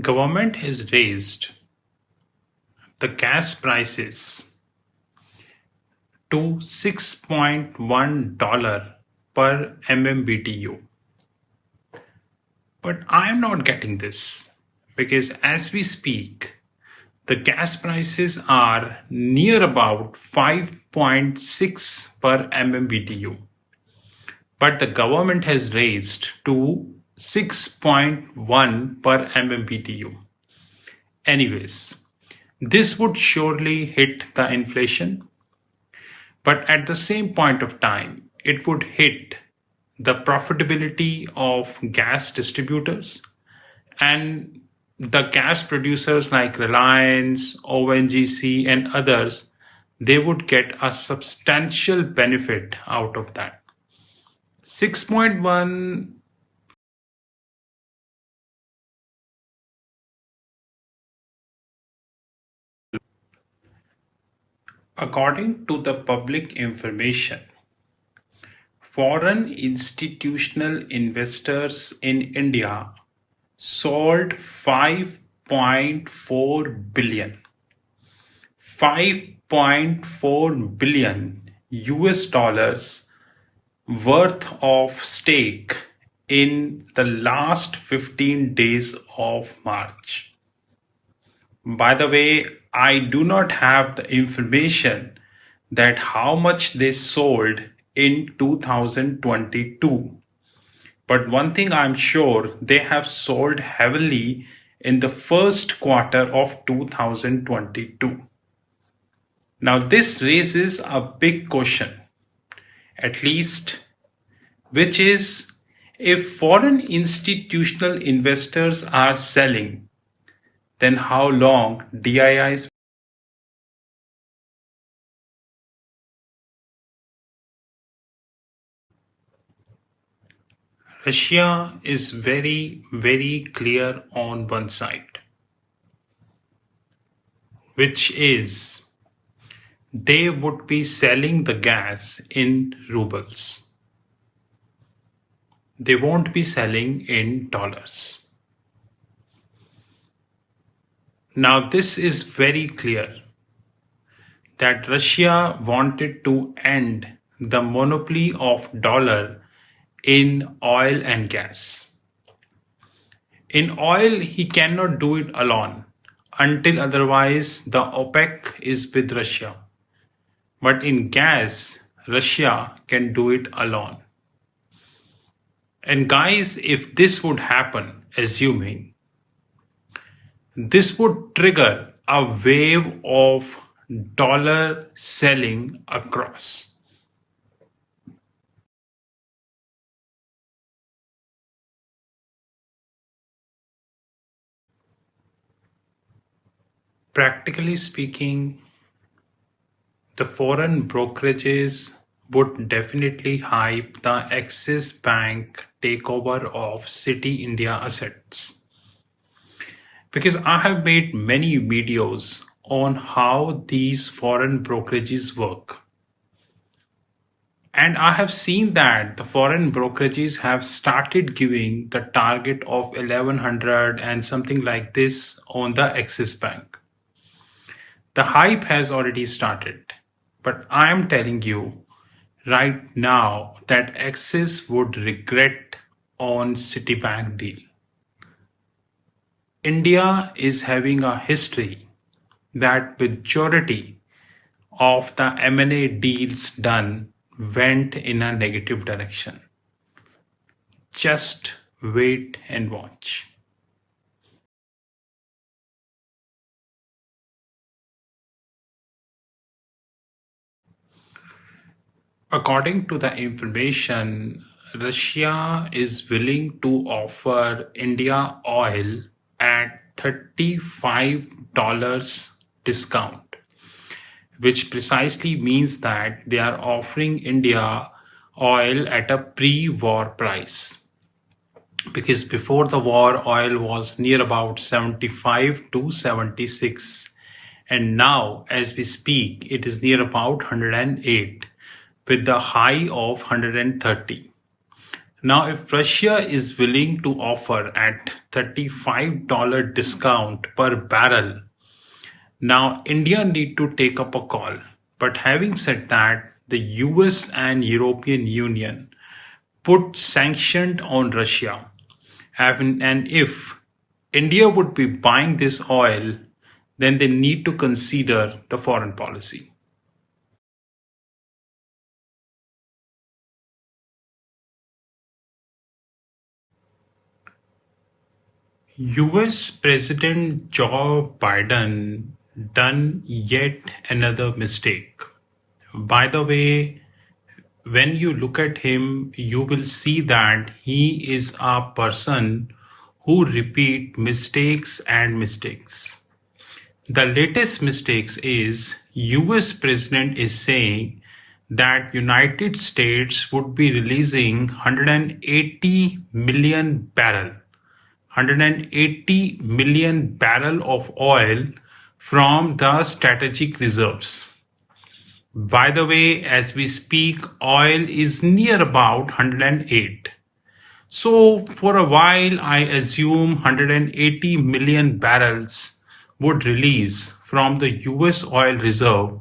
Government has raised the gas prices to $6.1 per MMBTU. But I am not getting this because as we speak, the gas prices are near about 5.6 per MMBTU. But the government has raised to 6.1 per MMBTU. Anyways, this would surely hit the inflation, but at the same point of time, it would hit the profitability of gas distributors and the gas producers like Reliance, ONGC, and others. They would get a substantial benefit out of that. 6.1. According to the public information, foreign institutional investors in India sold 5.4 billion 5.4 billion US dollars worth of stake in the last 15 days of March. By the way, I do not have the information that how much they sold in 2022. But one thing I'm sure, they have sold heavily in the first quarter of 2022. Now, this raises a big question, at least, which is if foreign institutional investors are selling, then how long DIIs? Russia is very, very clear on one side, which is they would be selling the gas in rubles. They won't be selling in dollars. Now, this is very clear that Russia wanted to end the monopoly of dollar in oil and gas. In oil, he cannot do it alone until otherwise the OPEC is with Russia. But in gas, Russia can do it alone. And guys, if this would happen, assuming, this would trigger a wave of dollar selling across. Practically speaking, the foreign brokerages would definitely hype the Axis Bank takeover of Citi India assets. Because I have made many videos on how these foreign brokerages work. And I have seen that the foreign brokerages have started giving the target of 1100 and something like this on the Axis Bank. The hype has already started, but I am telling you right now that Axis would regret on Citibank deal. India is having a history that majority of the M&A deals done went in a negative direction. Just wait and watch. According to the information, Russia is willing to offer India oil at $35 discount, which precisely means that they are offering India oil at a pre-war price. Because before the war, oil was near about 75 to 76. And now, as we speak, it is near about 108 with the high of 130. Now, if Russia is willing to offer at $35 discount per barrel, now India need to take up a call. But having said that, the US and European Union put sanctioned on Russia. And if India would be buying this oil, then they need to consider the foreign policy. US President Joe Biden done yet another mistake. By the way, when you look at him, you will see that he is a person who repeat mistakes and mistakes. The latest mistakes is US president is saying that United States would be releasing 180 million barrel 180 million barrel of oil from the strategic reserves. By the way, as we speak, oil is near about 108. So for a while, I assume 180 million barrels would release from the US oil reserve.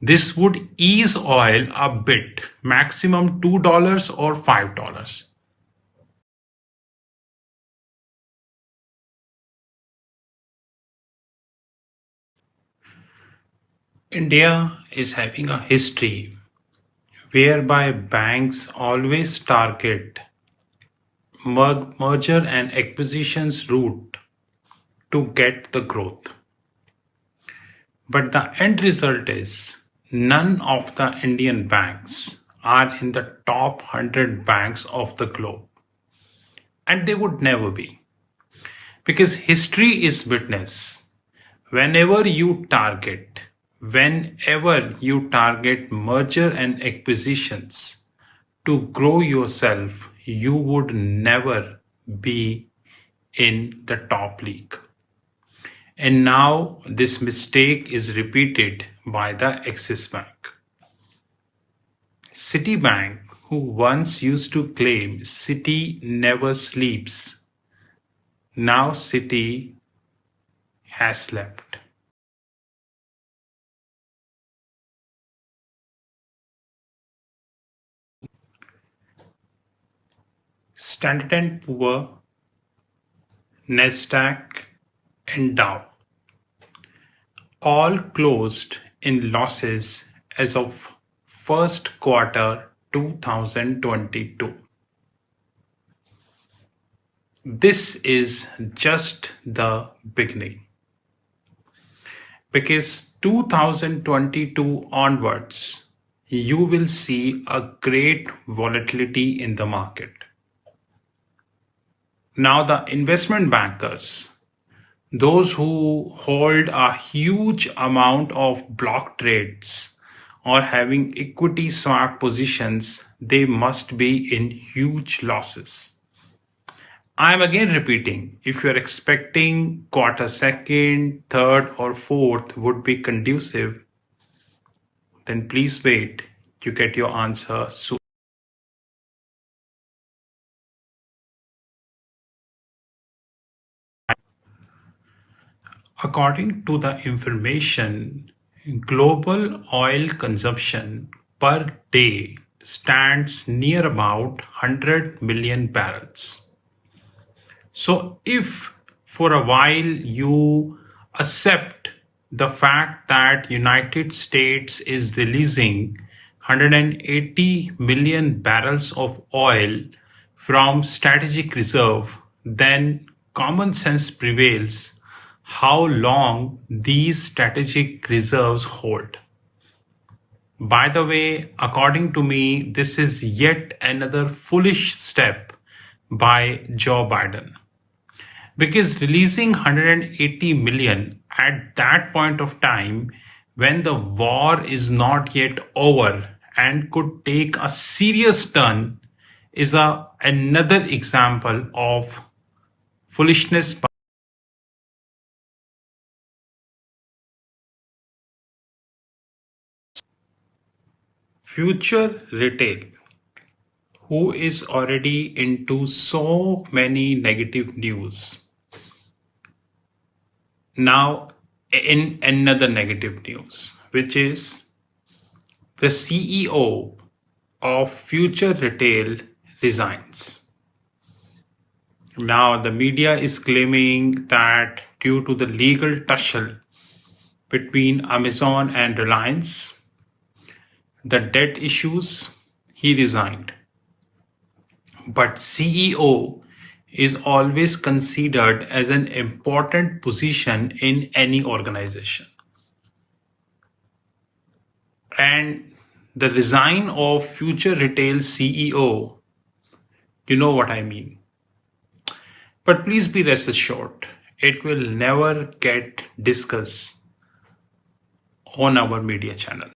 This would ease oil a bit, maximum $2 or $5. India is having a history whereby banks always target merger and acquisitions route to get the growth. But the end result is none of the Indian banks are in the top 100 banks of the globe. And they would never be. Because history is witness. Whenever you target merger and acquisitions to grow yourself, you would never be in the top league. And now this mistake is repeated by the Axis Bank. Citibank, who once used to claim Citi never sleeps, now Citi has slept. Standard and Poor, Nasdaq, and Dow all closed in losses as of first quarter 2022. This is just the beginning because 2022 onwards, you will see a great volatility in the market. Now, the investment bankers, those who hold a huge amount of block trades or having equity swap positions, they must be in huge losses. I'm again repeating, if you're expecting quarter second, third, or fourth would be conducive, then please wait. You get your answer soon. According to the information, global oil consumption per day stands near about 100 million barrels. So, if for a while you accept the fact that United States is releasing 180 million barrels of oil from strategic reserve, then common sense prevails how long these strategic reserves hold. By the way, according to me, this is yet another foolish step by Joe Biden. Because releasing 180 million at that point of time when the war is not yet over and could take a serious turn is another example of foolishness by future retail. who is already into so many negative news. Now, in another negative news, which is the CEO of Future Retail resigns. Now, the media is claiming that due to the legal tussle between Amazon and Reliance, the debt issues, he resigned. But CEO is always considered as an important position in any organization. And the resign of Future Retail CEO, you know what I mean. But please be rest assured, it will never get discussed on our media channel.